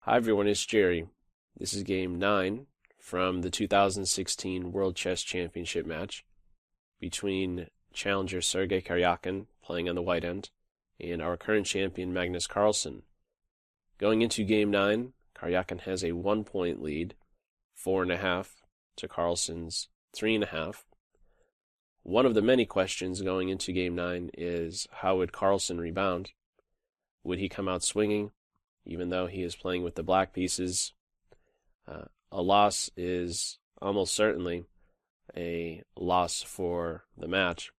Hi everyone, it's Jerry. This is game 9 from the 2016 World Chess Championship match between challenger Sergey Karjakin, playing on the white end, and our current champion Magnus Carlsen. Going into game 9, Karjakin has a 1-point lead, 4.5 to Carlsen's 3.5. One of the many questions going into game 9 is how would Carlsen rebound? Would he come out swinging? Even though he is playing with the black pieces, a loss is almost certainly a loss for the match.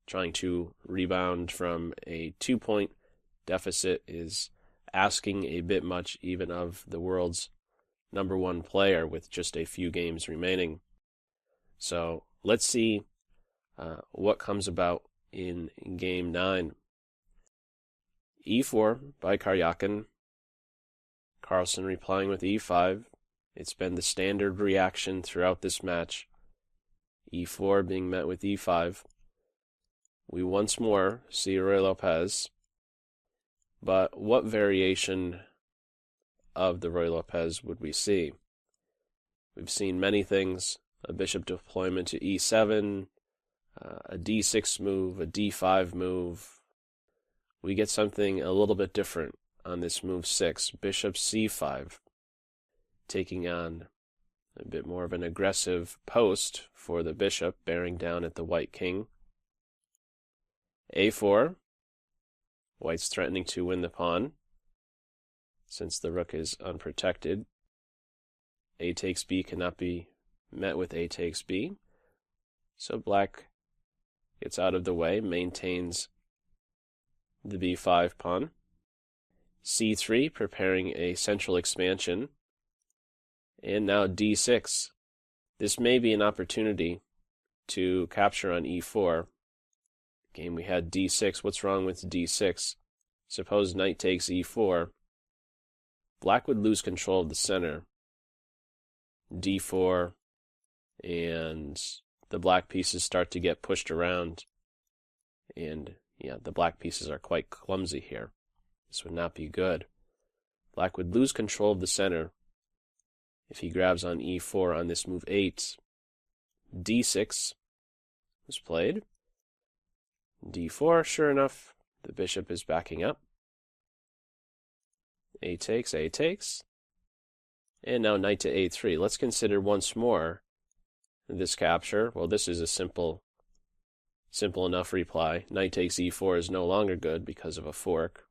Trying to rebound from a 2-point deficit is asking a bit much even of the world's #1 player with just a few games remaining. So let's see what comes about in game 9. e4 by Karjakin. Carlsen replying with e5. It's been the standard reaction throughout this match. e4 being met with e5. We once more see Ruy Lopez. But what variation of the Ruy Lopez would we see? We've seen many things. A bishop deployment to e7, a d6 move, a d5 move. We get something a little bit different on this move 6, bishop c5, taking on a bit more of an aggressive post for the bishop, bearing down at the white king. a4, white's threatening to win the pawn, since the rook is unprotected. A takes b cannot be met with a takes b, so black gets out of the way, maintains the b5 pawn. c3, preparing a central expansion. And now d6. This may be an opportunity to capture on e4. Game we had d6. What's wrong with d6? Suppose knight takes e4. Black would lose control of the center. d4, and the black pieces start to get pushed around. And yeah, the black pieces are quite clumsy here. This would not be good. Black would lose control of the center if he grabs on e4 on this move 8. d6 was played. d4, sure enough, the bishop is backing up. A takes, and now knight to a3. Let's consider once more this capture. Well, this is a simple enough reply. Knight takes e4 is no longer good because of a fork.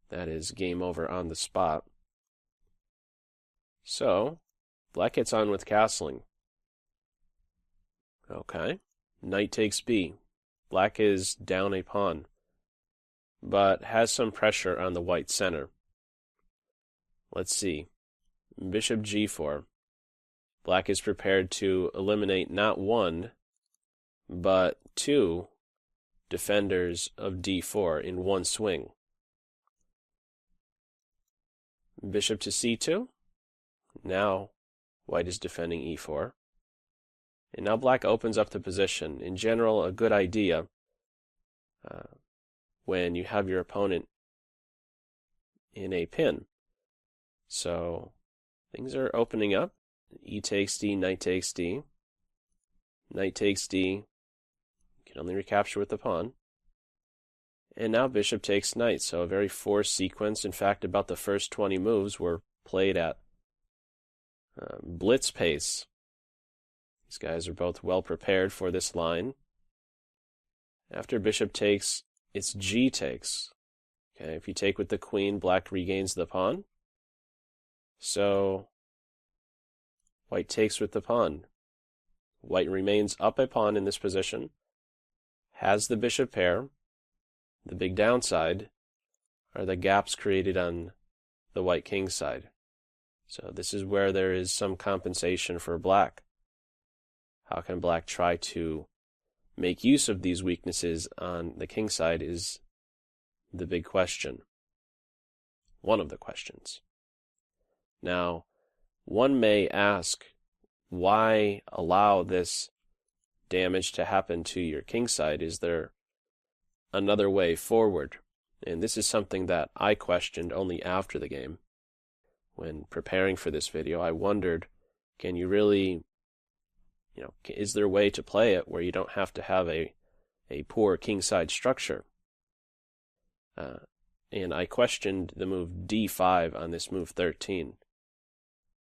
That is game over on the spot. So, black gets on with castling. Okay. Knight takes b. Black is down a pawn, but has some pressure on the white center. Let's see. Bishop g4. Black is prepared to eliminate not one, but 2 defenders of d4 in one swing. Bishop to c2. Now white is defending e4. And now black opens up the position. In general, a good idea when you have your opponent in a pin. So things are opening up. E takes d, knight takes d. Knight takes d. You can only recapture with the pawn. And now bishop takes knight, so a very forced sequence. In fact, about the first 20 moves were played at blitz pace. These guys are both well prepared for this line. After bishop takes, it's g takes. Okay, if you take with the queen, black regains the pawn. So white takes with the pawn. White remains up a pawn in this position, has the bishop pair. The big downside are the gaps created on the white king side. So this is where there is some compensation for black. How can black try to make use of these weaknesses on the king side is the big question. One of the questions. Now, one may ask, why allow this damage to happen to your king side? Is there another way forward? And this is something that I questioned only after the game. when preparing for this video, I wondered, can you really, is there a way to play it where you don't have to have a poor kingside structure? And I questioned the move d5 on this move 13.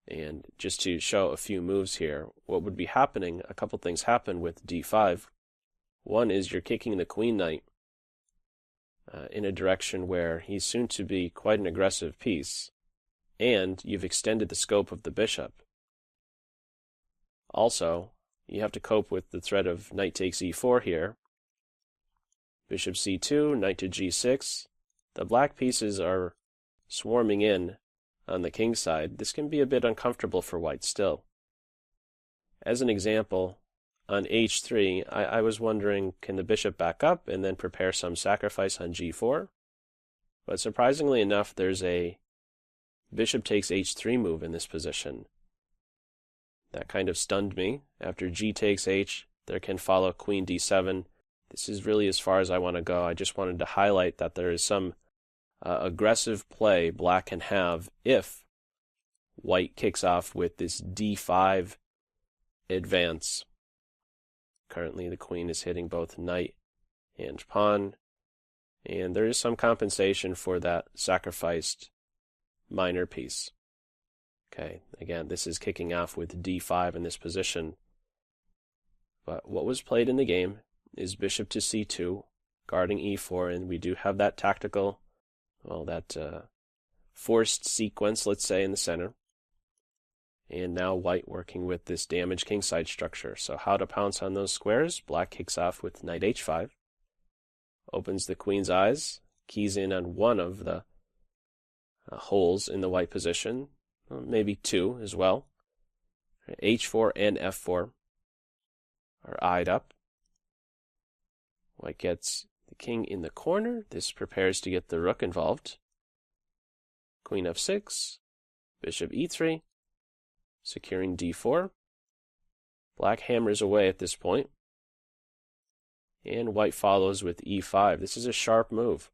And just to show a few moves here, what would be happening, a couple things happen with d5. One is you're kicking the queen knight in a direction where he's soon to be quite an aggressive piece, and you've extended the scope of the bishop. Also, you have to cope with the threat of knight takes e4 here. Bishop c2, knight to g6. The black pieces are swarming in on the king side. This can be a bit uncomfortable for white still. As an example, on h3, I was wondering, can the bishop back up and then prepare some sacrifice on g4? But surprisingly enough, there's a bishop takes h3 move in this position. That kind of stunned me. After g takes h, there can follow queen d7. This is really as far as I want to go. I just wanted to highlight that there is some aggressive play black can have if white kicks off with this d5 advance. Currently the queen is hitting both knight and pawn, and there is some compensation for that sacrificed minor piece. Okay, again, this is kicking off with d5 in this position. But what was played in the game is bishop to c2, guarding e4, and we do have that tactical, that forced sequence, let's say, in the center. And now white working with this damaged kingside structure. So how to pounce on those squares? Black kicks off with knight h5, opens the queen's eyes, keys in on one of the holes in the white position, maybe two as well. h4 and f4 are eyed up. White gets the king in the corner. This prepares to get the rook involved. Queen f6, bishop e3, securing d4. Black hammers away at this point, and white follows with e5. This is a sharp move,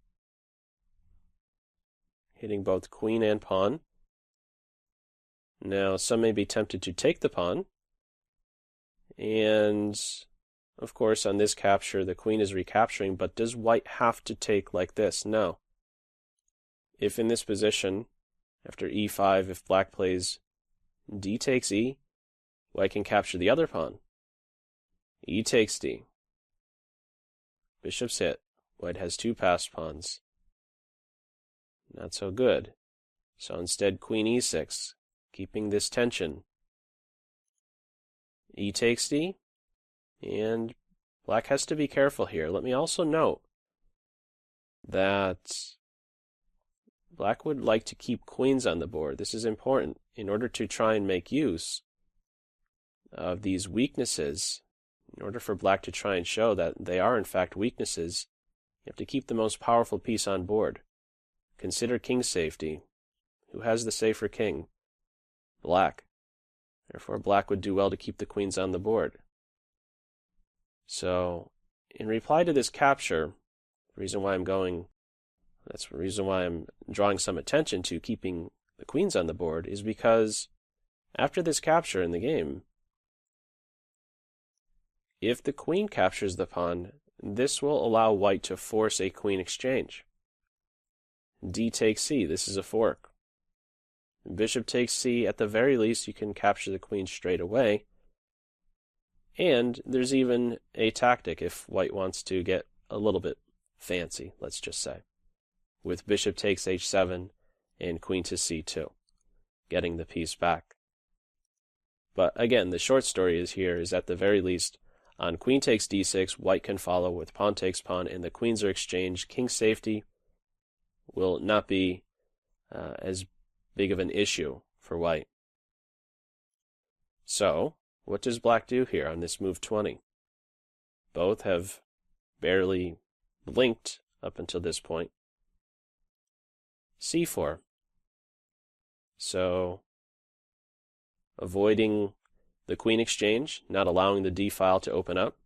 hitting both queen and pawn. Now, some may be tempted to take the pawn, and of course, on this capture, the queen is recapturing, but does white have to take like this? No. If in this position, after e5, if black plays d takes e, white can capture the other pawn. E takes d. Bishop's hit. White has two passed pawns. Not so good. So instead, queen e6, keeping this tension. E takes d. And black has to be careful here. Let me also note that black would like to keep queens on the board. This is important in order to try and make use of these weaknesses. In order for black to try and show that they are in fact weaknesses, you have to keep the most powerful piece on board. Consider king safety. Who has the safer king? Black. Therefore, black would do well to keep the queens on the board. So, in reply to this capture, that's the reason why I'm drawing some attention to keeping the queens on the board, is because after this capture in the game, if the queen captures the pawn, this will allow white to force a queen exchange. D takes c, this is a fork. Bishop takes c, at the very least you can capture the queen straight away. And there's even a tactic if white wants to get a little bit fancy, let's just say, with bishop takes h7 and queen to c2, getting the piece back. But again, the short story is at the very least, on queen takes d6, white can follow with pawn takes pawn, and the queens are exchanged. King safety will not be as big of an issue for white. So, what does black do here on this move 20? Both have barely blinked up until this point. c4. So, avoiding the queen exchange, not allowing the d file to open up.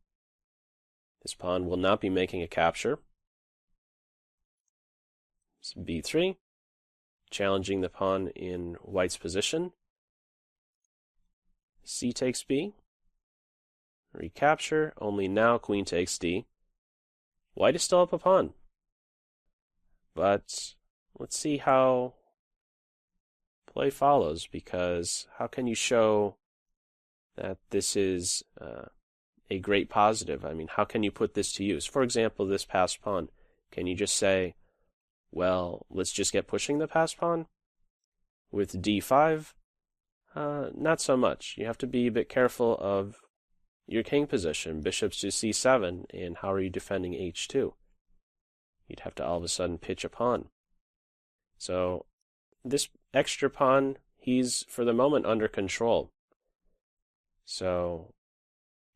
This pawn will not be making a capture. b3, challenging the pawn in white's position. C takes B. Recapture, only now queen takes D. White is still up a pawn. But let's see how play follows, because how can you show that this is a great positive? I mean, how can you put this to use? For example, this passed pawn. Can you just say, well, let's just get pushing the passed pawn with D5? Not so much. You have to be a bit careful of your king position, bishops to C7, and how are you defending H2? You'd have to all of a sudden pitch a pawn. So this extra pawn, he's for the moment under control. So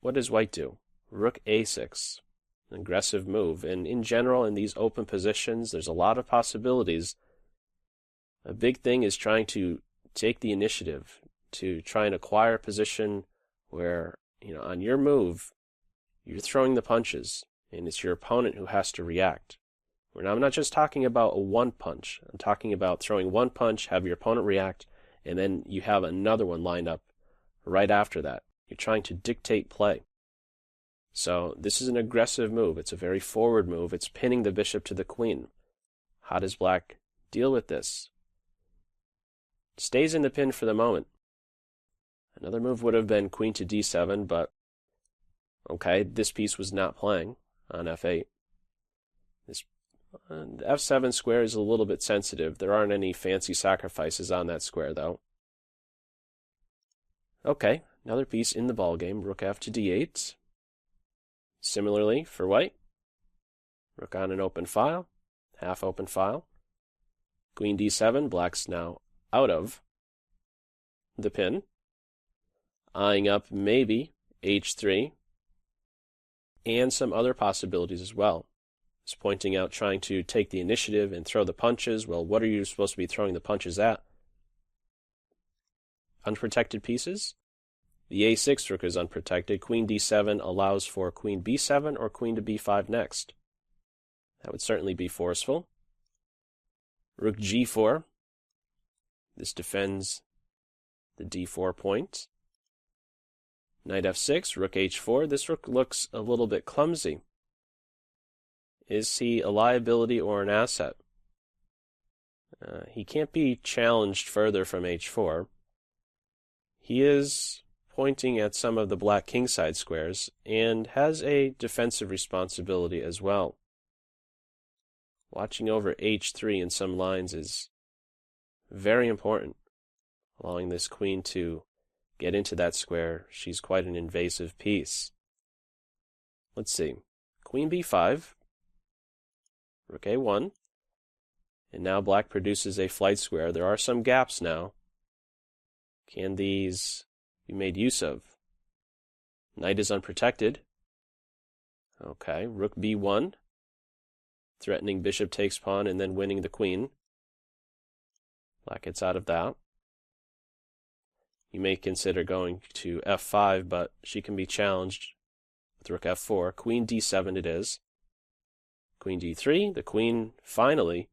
what does white do? Rook A6, an aggressive move. And in general, in these open positions, there's a lot of possibilities. A big thing is trying to take the initiative, to try and acquire a position where, on your move, you're throwing the punches, and it's your opponent who has to react. I'm not just talking about a one punch. I'm talking about throwing one punch, have your opponent react, and then you have another one lined up right after that. You're trying to dictate play. So this is an aggressive move. It's a very forward move. It's pinning the bishop to the queen. How does black deal with this? Stays in the pin for the moment. Another move would have been queen to D7, but okay, this piece was not playing on F8. The F7 square is a little bit sensitive. There aren't any fancy sacrifices on that square, though. Okay, another piece in the ballgame, rook F to D8. Similarly, for white, rook on an open file, half open file. Queen D7, black's now out of the pin. Eyeing up maybe H3, and some other possibilities as well. It's pointing out trying to take the initiative and throw the punches. Well, what are you supposed to be throwing the punches at? Unprotected pieces. The A6 rook is unprotected. Queen D7 allows for queen B7 or queen to B5 next. That would certainly be forceful. Rook G4. This defends the D4 point. Knight F6, rook H4. This rook looks a little bit clumsy. Is he a liability or an asset? He can't be challenged further from H4. He is pointing at some of the black kingside squares and has a defensive responsibility as well. Watching over H3 in some lines is very important, allowing this queen to get into that square. She's quite an invasive piece. Let's see. Queen B5. Rook A1, and now black produces a flight square. There are some gaps now. Can these be made use of? Knight is unprotected. Okay, rook B1, threatening bishop takes pawn and then winning the queen. Black gets out of that. You may consider going to F5, but she can be challenged with rook F4. Queen D7 it is. Queen D3, the queen finally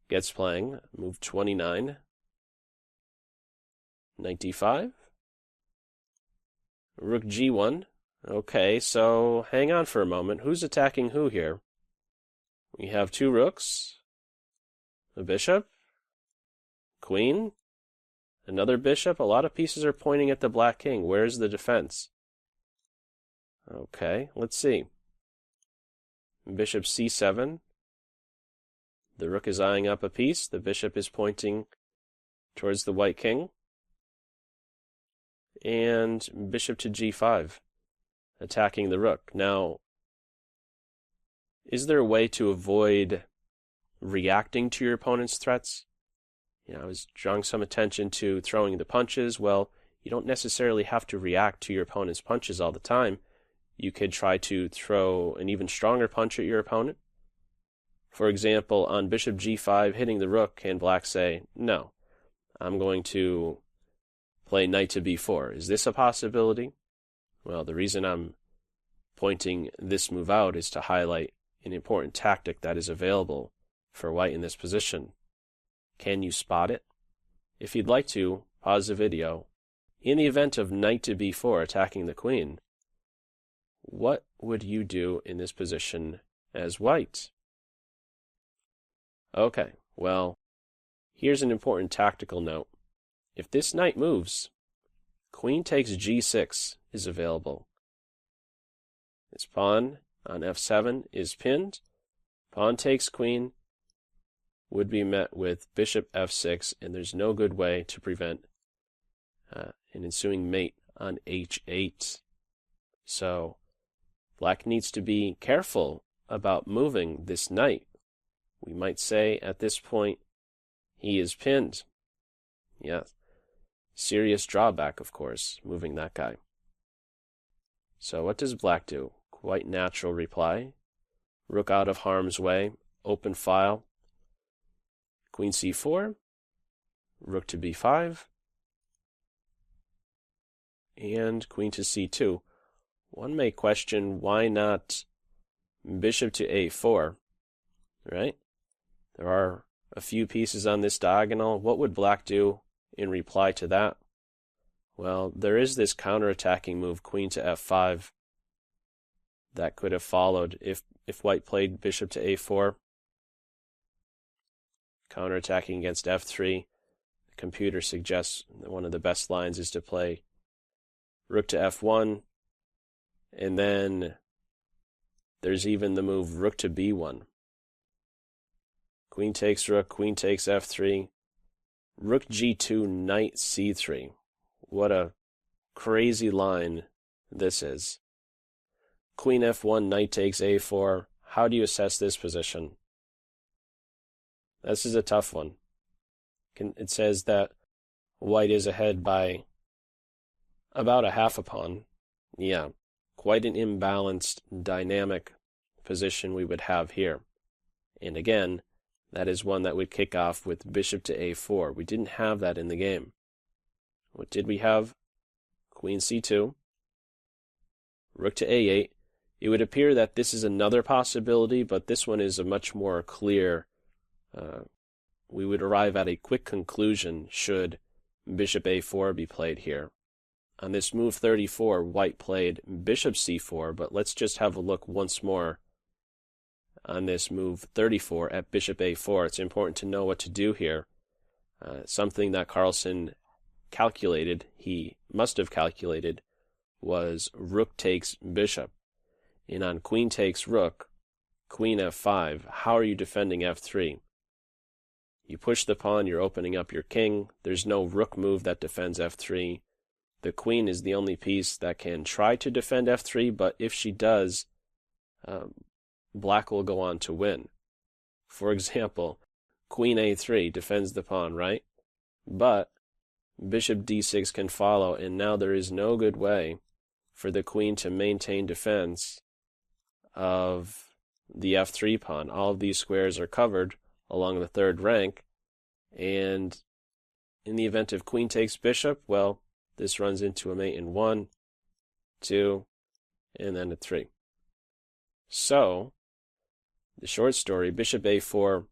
gets playing. Move 29. Knight D5. Rook G1. Okay, so hang on for a moment. Who's attacking who here? We have two rooks, a bishop, queen, another bishop. A lot of pieces are pointing at the black king. Where's the defense? Okay, let's see. Bishop C7. The rook is eyeing up a piece. The bishop is pointing towards the white king. And bishop to G5, attacking the rook. Now, is there a way to avoid reacting to your opponent's threats? I was drawing some attention to throwing the punches. Well, you don't necessarily have to react to your opponent's punches all the time. You could try to throw an even stronger punch at your opponent. For example, on bishop G5, hitting the rook, can black say, no, I'm going to play knight to B4. Is this a possibility? Well, the reason I'm pointing this move out is to highlight an important tactic that is available for white in this position. Can you spot it? If you'd like to, pause the video. In the event of knight to b4 attacking the queen, what would you do in this position as white? Okay, well, here's an important tactical note. If this knight moves, queen takes g6 is available. This pawn on f7 is pinned. Pawn takes queen would be met with bishop f6, and there's no good way to prevent an ensuing mate on h8. So black needs to be careful about moving this knight. We might say at this point he is pinned. Yes. Serious drawback, of course, moving that guy. So what does black do? Quite natural reply. Rook out of harm's way, open file. Queen c4, rook to b5, and queen to c2. One may question why not bishop to a4, right? There are a few pieces on this diagonal. What would black do in reply to that? Well, there is this counterattacking move, queen to f5, that could have followed if white played bishop to a4. Counterattacking against f3. The computer suggests that one of the best lines is to play rook to f1, and then there's even the move rook to b1. Queen takes rook, queen takes f3, rook g2, knight c3. What a crazy line this is. Queen f1, knight takes a4. How do you assess this position? This is a tough one. It says that white is ahead by about a half a pawn. Yeah, quite an imbalanced, dynamic position we would have here. And again, that is one that would kick off with bishop to a4. We didn't have that in the game. What did we have? Queen c2, rook to a8. It would appear that this is another possibility, but this one is a much more clear. We would arrive at a quick conclusion should bishop a4 be played here. On this move 34, white played bishop c4, but let's just have a look once more on this move 34 at bishop a4. It's important to know what to do here. Something that Carlsen calculated, he must have calculated, was rook takes bishop. And on queen takes rook, queen f5, how are you defending f3? You push the pawn, you're opening up your king. There's no rook move that defends f3. The queen is the only piece that can try to defend f3, but if she does, black will go on to win. For example, queen a3 defends the pawn, right? But bishop d6 can follow, and now there is no good way for the queen to maintain defense of the f3 pawn. All of these squares are covered along the third rank, and in the event of queen takes bishop, well, this runs into a mate in 1, 2, and then a 3. So, the short story, bishop a4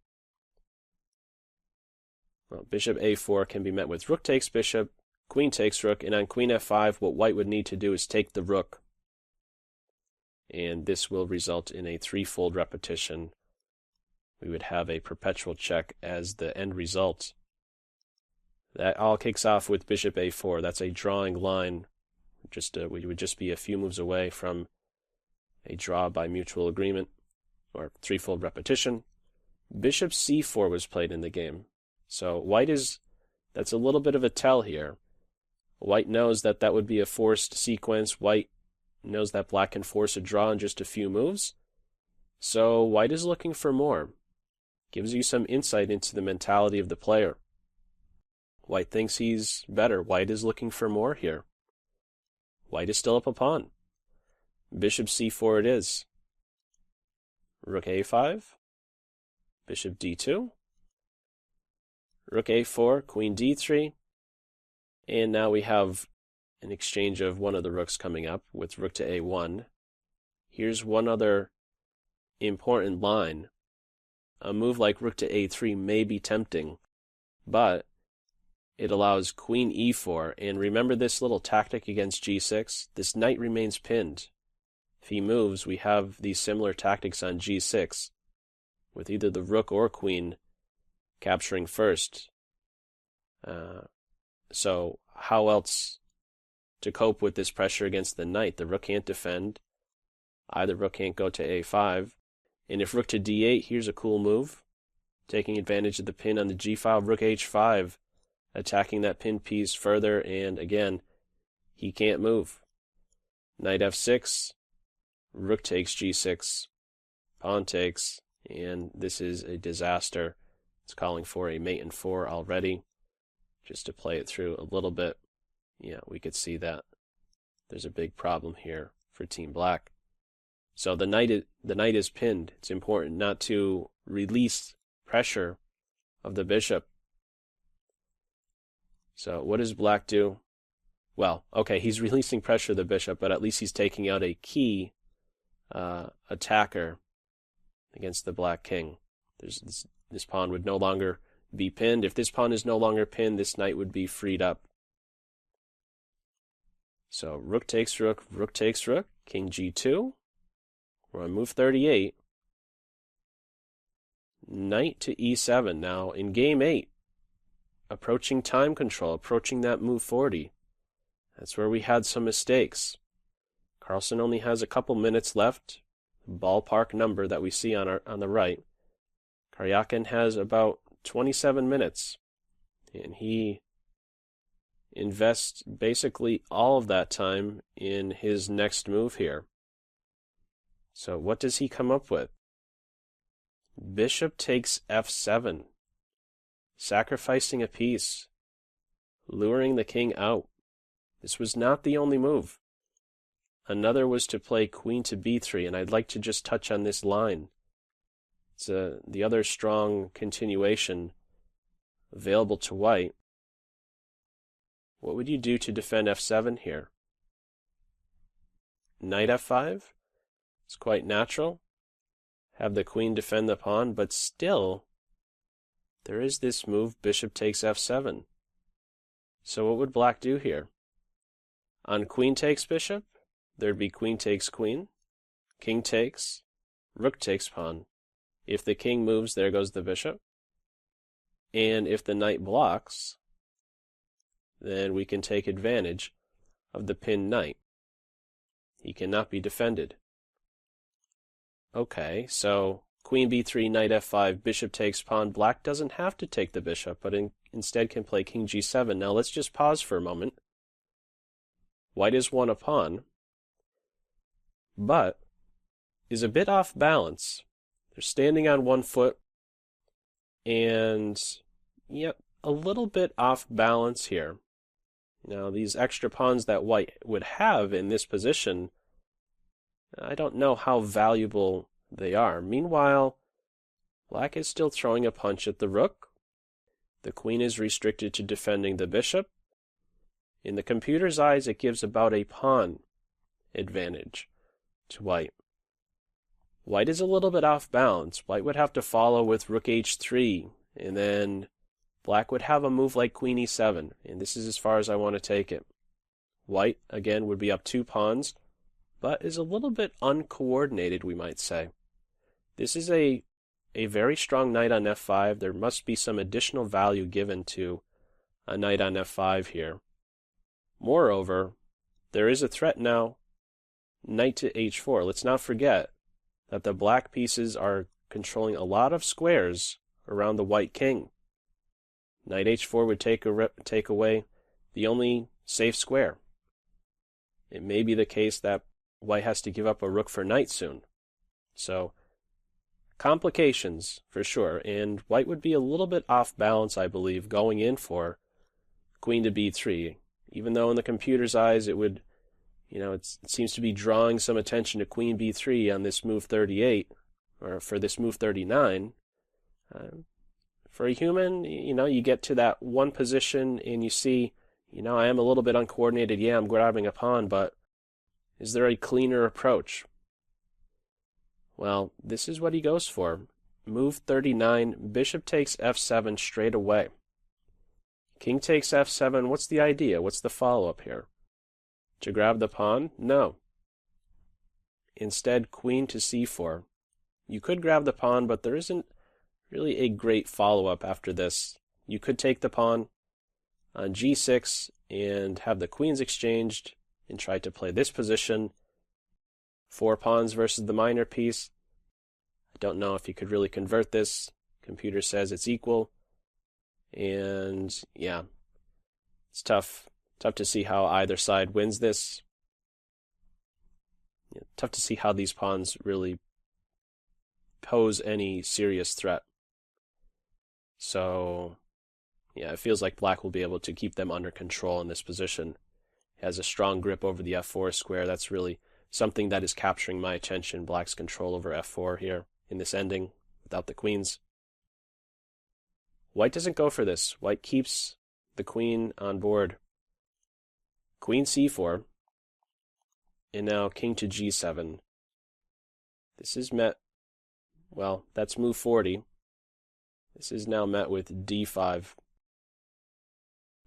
can be met with rook takes bishop, queen takes rook, and on queen f5, what white would need to do is take the rook. And this will result in a threefold repetition. We would have a perpetual check as the end result. That all kicks off with bishop a4. That's a drawing line. We would just be a few moves away from a draw by mutual agreement, or threefold repetition. Bishop c4 was played in the game. So that's a little bit of a tell here. White knows that that would be a forced sequence. White knows that black can force a draw in just a few moves. So white is looking for more. Gives you some insight into the mentality of the player. White thinks he's better. White is looking for more here. White is still up a pawn. Bishop c4 it is. Rook a5. Bishop d2. Rook a4, queen d3. And now we have an exchange of one of the rooks coming up with rook to a1. Here's one other important line. A move like rook to a3 may be tempting but it allows queen e4. And remember this little tactic against g6? This knight remains pinned. If he moves, we have these similar tactics on g6, with either the rook or queen capturing first. So how else to cope with this pressure against the knight? The rook can't defend. Either rook can't go to a5. And if rook to d8, here's a cool move. Taking advantage of the pin on the g-file, rook h5, attacking that pinned piece further, and again, he can't move. Knight f6, rook takes g6, pawn takes, and this is a disaster. It's calling for a mate in 4 already. Just to play it through a little bit, yeah, we could see that there's a big problem here for Team Black. So the knight is pinned. It's important not to release pressure of the bishop. So what does Black do? Well, okay, he's releasing pressure of the bishop, but at least he's taking out a key attacker against the Black king. This pawn would no longer be pinned. If this pawn is no longer pinned, this knight would be freed up. So rook takes rook, rook takes rook, king g2. We're on move 38. Knight to e7. Now in game 8, approaching time control, approaching that move 40. That's where we had some mistakes. Carlsen only has a couple minutes left. Ballpark number that we see on the right. Karjakin has about 27 minutes, and he invests basically all of that time in his next move here. So what does he come up with? Bishop takes f7, sacrificing a piece, luring the king out. This was not the only move. Another was to play queen to b3, and I'd like to just touch on this line. It's the other strong continuation available to white. What would you do to defend f7 here? Knight f5? It's quite natural. Have the queen defend the pawn, but still, there is this move, bishop takes f7. So what would Black do here? On queen takes bishop, there'd be queen takes queen, king takes, rook takes pawn. If the king moves, there goes the bishop. And if the knight blocks, then we can take advantage of the pinned knight. He cannot be defended. Okay, so queen b3, knight f5, bishop takes pawn. Black doesn't have to take the bishop, but instead can play king g7. Now let's just pause for a moment. White has won a pawn, but is a bit off balance. They're standing on one foot, and yep, a little bit off balance here. Now, these extra pawns that white would have in this position, I don't know how valuable they are. Meanwhile, Black is still throwing a punch at the rook. The queen is restricted to defending the bishop. In the computer's eyes, it gives about a pawn advantage to white. White is a little bit off balance. White would have to follow with rook h3, and then Black would have a move like queen e7, and this is as far as I want to take it. White, again, would be up 2 pawns, but is a little bit uncoordinated, we might say. This is a very strong knight on f5. There must be some additional value given to a knight on f5 here. Moreover, there is a threat now, knight to h4. Let's not forget that the black pieces are controlling a lot of squares around the white king. Knight h4 would take away the only safe square. It may be the case that white has to give up a rook for knight soon. So, complications for sure, and white would be a little bit off balance, I believe, going in for queen to b3, even though in the computer's eyes it would, it seems to be drawing some attention to queen b3 on this move 38, or for this move 39. For a human, you get to that one position and you see, I am a little bit uncoordinated. Yeah, I'm grabbing a pawn, but is there a cleaner approach? Well, this is what he goes for. Move 39, bishop takes f7 straight away. King takes f7. What's the idea? What's the follow-up here? To grab the pawn? No. Instead, queen to c4. You could grab the pawn, but there isn't really a great follow-up after this. You could take the pawn on g6 and have the queens exchanged and try to play this position. 4 pawns versus the minor piece. I don't know if you could really convert this. Computer says it's equal. And yeah, it's tough to see how either side wins this. Yeah, tough to see how these pawns really pose any serious threat. So yeah, it feels like black will be able to keep them under control in this position. It has a strong grip over the f4 square. That's really something that is capturing my attention. Black's control over f4 here in this ending without the queens. White doesn't go for this. White keeps the queen on board. Queen c4. And now king to g7. This is met, well, that's move 40. This is now met with d5.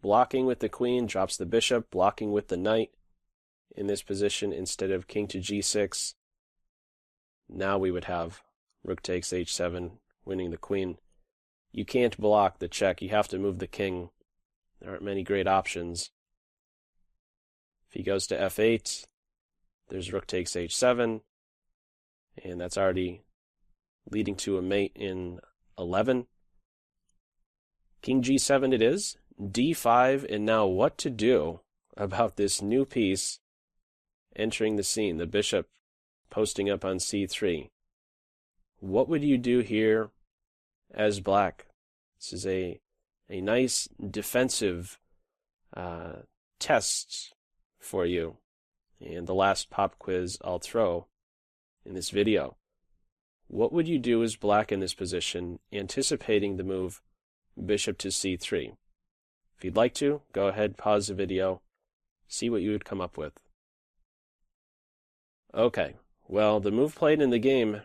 Blocking with the queen drops the bishop, blocking with the knight in this position instead of king to g6. Now we would have rook takes h7, winning the queen. You can't block the check. You have to move the king. There aren't many great options. If he goes to f8, there's rook takes h7, and that's already leading to a mate in 11. King g7 it is. d5, and now what to do about this new piece entering the scene, the bishop posting up on c3. What would you do here as black? This is a nice defensive test for you, and the last pop quiz I'll throw in this video. What would you do as black in this position, anticipating the move bishop to c3? If you'd like to, go ahead, pause the video, see what you would come up with. Okay, well, the move played in the game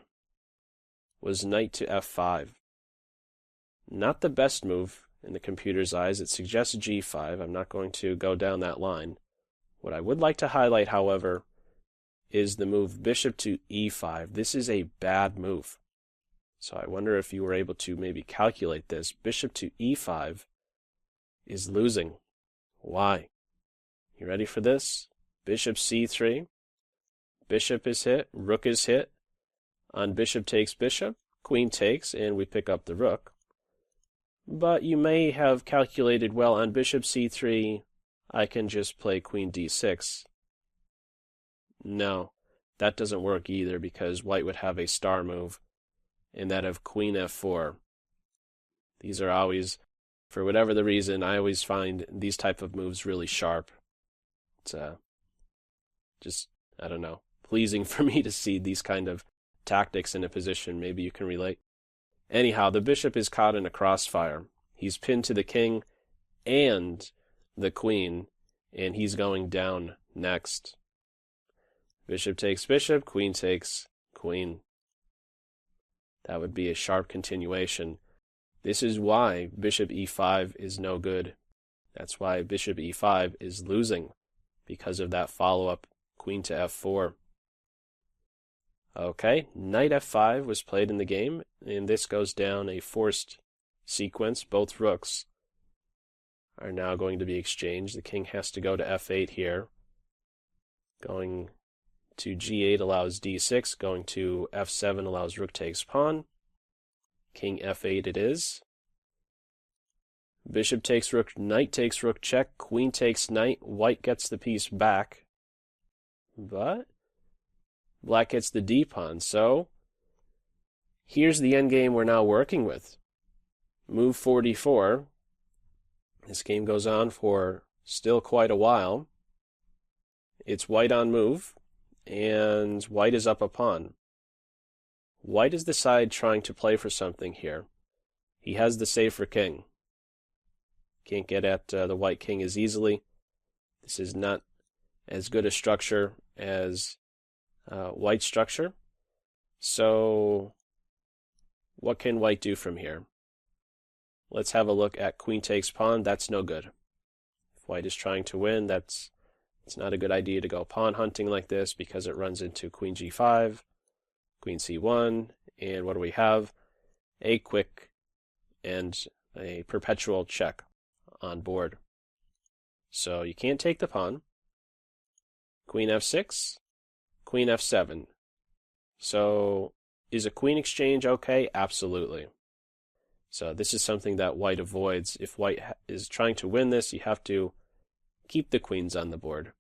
was knight to f5. Not the best move in the computer's eyes. It suggests g5. I'm not going to go down that line. What I would like to highlight, however, is the move bishop to e5. This is a bad move. So I wonder if you were able to maybe calculate this. Bishop to e5 is losing. Why? You ready for this? Bishop c3. Bishop is hit. Rook is hit. On bishop takes bishop. Queen takes, and we pick up the rook. But you may have calculated, well, on bishop c3, I can just play queen d6. No, that doesn't work either, because white would have a star move, and that of queen f4. These are always, for whatever the reason, I always find these type of moves really sharp. It's just, I don't know, pleasing for me to see these kind of tactics in a position. Maybe you can relate. Anyhow, the bishop is caught in a crossfire. He's pinned to the king and the queen, and he's going down next. Bishop takes bishop, queen takes queen. That would be a sharp continuation. This is why bishop e5 is no good. That's why bishop e5 is losing, because of that follow-up queen to f4. Okay, knight f5 was played in the game, and this goes down a forced sequence. Both rooks are now going to be exchanged. The king has to go to f8 here. Going to g8 allows d6. Going to f7 allows rook takes pawn. King f8 it is. Bishop takes rook, knight takes rook check, queen takes knight. White gets the piece back, but black gets the d-pawn. So here's the endgame we're now working with. Move 44. This game goes on for still quite a while. It's white on move, and white is up a pawn. White is the side trying to play for something here. He has the safer king. Can't get at the white king as easily. This is not as good a structure as white structure. So what can white do from here? let's have a look at queen takes pawn. That's no good. If white is trying to win, it's not a good idea to go pawn hunting like this because it runs into queen g5, queen c1, and what do we have? A quick and a perpetual check on board. So you can't take the pawn. Queen f6, queen f7. So is a queen exchange okay? Absolutely. So this is something that white avoids. If white is trying to win this, you have to keep the queens on the board.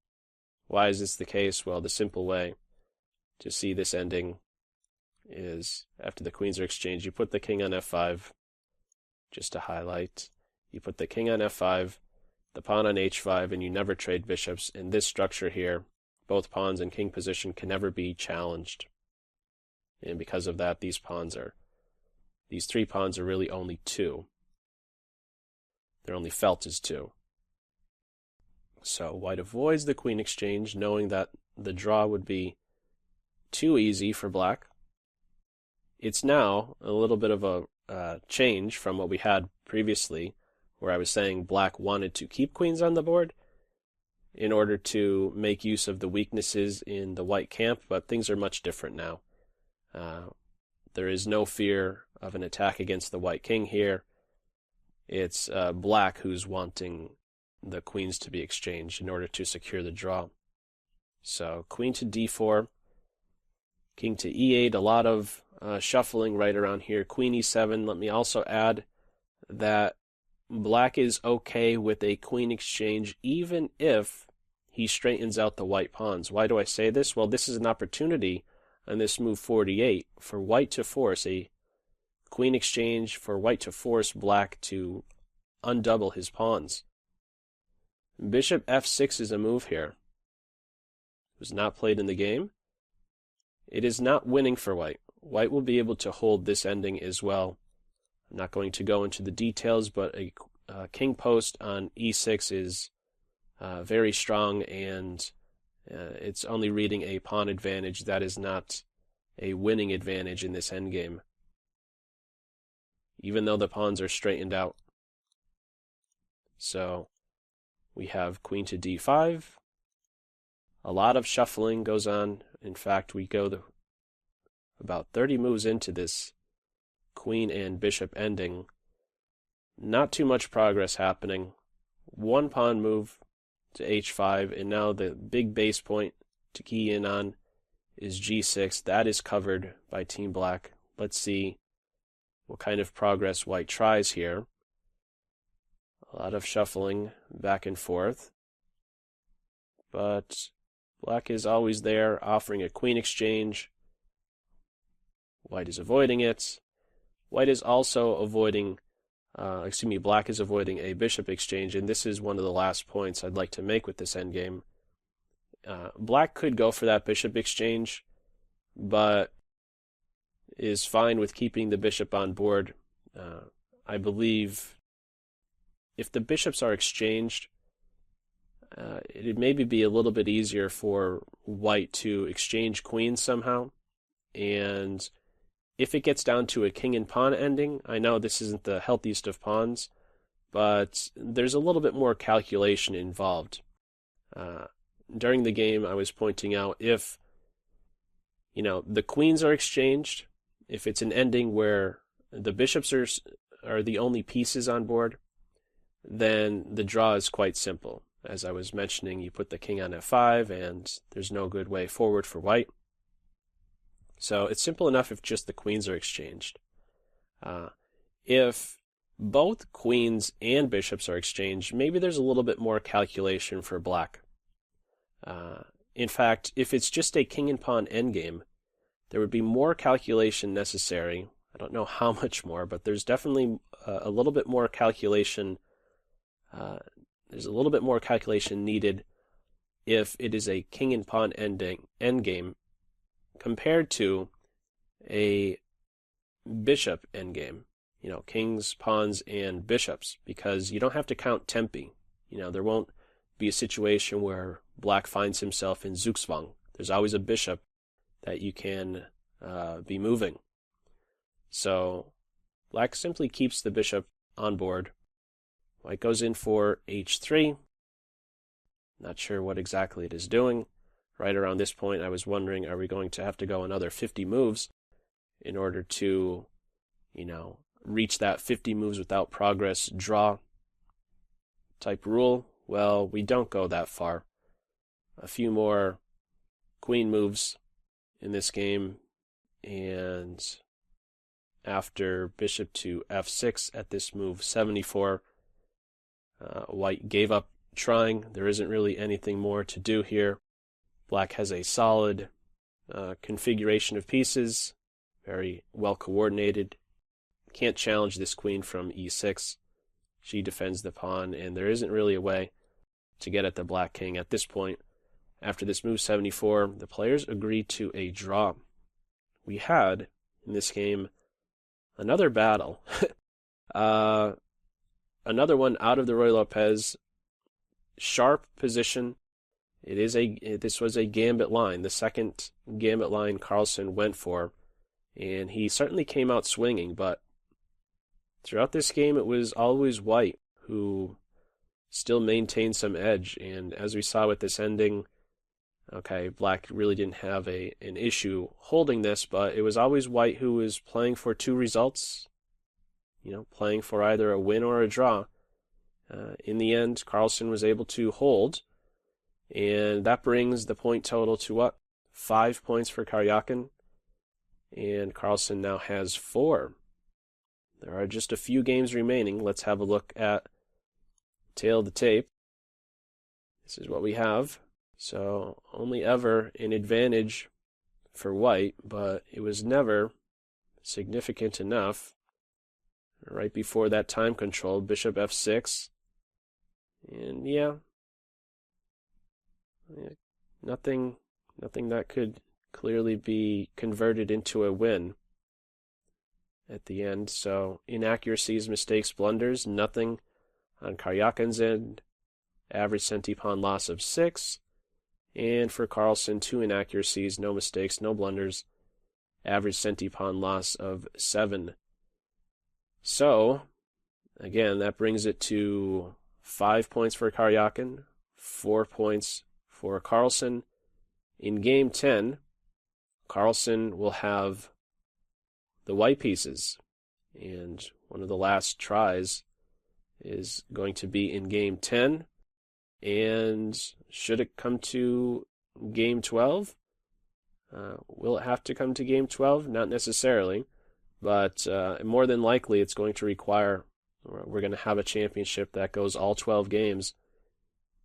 Why is this the case? Well, the simple way to see this ending is after the queens are exchanged, you put the king on f5, just to highlight. You put the king on f5, the pawn on h5, and you never trade bishops. In this structure here, both pawns in king position can never be challenged. And because of that, these three pawns are really only two. They're only felt as two. So white avoids the queen exchange, knowing that the draw would be too easy for black. It's now a little bit of a change from what we had previously, where I was saying black wanted to keep queens on the board in order to make use of the weaknesses in the white camp, but things are much different now. There is no fear of an attack against the white king here. It's black who's wanting the queens to be exchanged in order to secure the draw. So queen to d4, king to e8, a lot of shuffling right around here. Queen e7. Let me also add that black is okay with a queen exchange even if he straightens out the white pawns. Why do I say this? Well, this is an opportunity on this move 48 for white to force a queen exchange, for white to force black to undouble his pawns. Bishop f6 is a move here. It was not played in the game. It is not winning for white. White will be able to hold this ending as well. I'm not going to go into the details, but a king post on e6 is very strong, and it's only reading a pawn advantage. That is not a winning advantage in this endgame, even though the pawns are straightened out. So we have queen to d5. A lot of shuffling goes on. In fact, we go about 30 moves into this queen and bishop ending. Not too much progress happening. One pawn move to h5, and now the big base point to key in on is g6. That is covered by Team Black. Let's see what kind of progress white tries here. A lot of shuffling back and forth, but black is always there, offering a queen exchange. White is avoiding it. White is also avoiding, black is avoiding a bishop exchange, and this is one of the last points I'd like to make with this endgame. Black could go for that bishop exchange, but is fine with keeping the bishop on board. I believe if the bishops are exchanged, it'd maybe be a little bit easier for white to exchange queens somehow. And if it gets down to a king and pawn ending, I know this isn't the healthiest of pawns, but there's a little bit more calculation involved. During the game, I was pointing out if the queens are exchanged, if it's an ending where the bishops are the only pieces on board, then the draw is quite simple. As I was mentioning, you put the king on f5, and there's no good way forward for white. So it's simple enough if just the queens are exchanged. If both queens and bishops are exchanged, maybe there's a little bit more calculation for black. In fact, if it's just a king and pawn endgame, there would be more calculation necessary. I don't know how much more, but there's definitely a little bit more calculation. There's a little bit more calculation needed if it is a king and pawn endgame compared to a bishop endgame. Kings, pawns, and bishops, because you don't have to count tempi. There won't be a situation where black finds himself in Zugzwang. There's always a bishop that you can be moving. So black simply keeps the bishop on board. White goes in for h3. Not sure what exactly it is doing. Right around this point, I was wondering, are we going to have to go another 50 moves in order to, reach that 50 moves without progress draw type rule? Well, we don't go that far. A few more queen moves in this game, and after bishop to f6 at this move 74, White gave up trying. There isn't really anything more to do here. Black has a solid configuration of pieces, very well coordinated. Can't challenge this queen from e6. She defends the pawn, and there isn't really a way to get at the black king at this point. After this move 74, the players agreed to a draw. We had, in this game, another battle. Another one out of the Ruy Lopez. Sharp position. This was a gambit line, the second gambit line Carlsen went for, and he certainly came out swinging, but throughout this game it was always White who still maintained some edge, and as we saw with this ending, Black really didn't have an issue holding this, but it was always White who was playing for two results, playing for either a win or a draw. In the end, Carlsen was able to hold, and that brings the point total to what? 5 points for Karjakin, and Carlsen now has 4. There are just a few games remaining. Let's have a look at tail of the tape. This is what we have. So only ever an advantage for White, but it was never significant enough. Right before that time control, bishop f6. And nothing that could clearly be converted into a win at the end. So inaccuracies, mistakes, blunders, nothing on Karjakin's end. Average centi-pawn loss of 6. And for Carlsen, 2 inaccuracies, no mistakes, no blunders. Average centi-pawn loss of 7. So, again, that brings it to 5 points for Karjakin, 4 points for Carlsen. In game 10, Carlsen will have the white pieces, and one of the last tries is going to be in game 10. And should it come to game 12? Will it have to come to game 12? Not necessarily, but more than likely it's going to require, we're going to have a championship that goes all 12 games.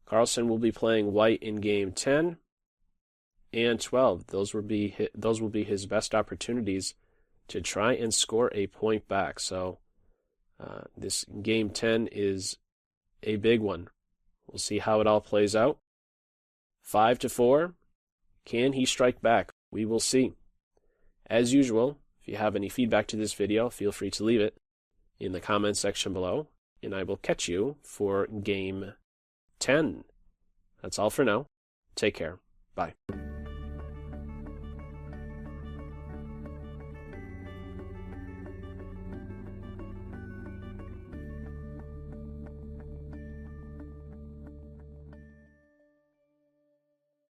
Carlsen will be playing White in game 10 and 12. Those will be his best opportunities to try and score a point back. So this game 10 is a big one. We'll see how it all plays out. 5-4. Can he strike back? We will see. As usual, if you have any feedback to this video, feel free to leave it in the comments section below, and I will catch you for game 10. That's all for now. Take care. Bye.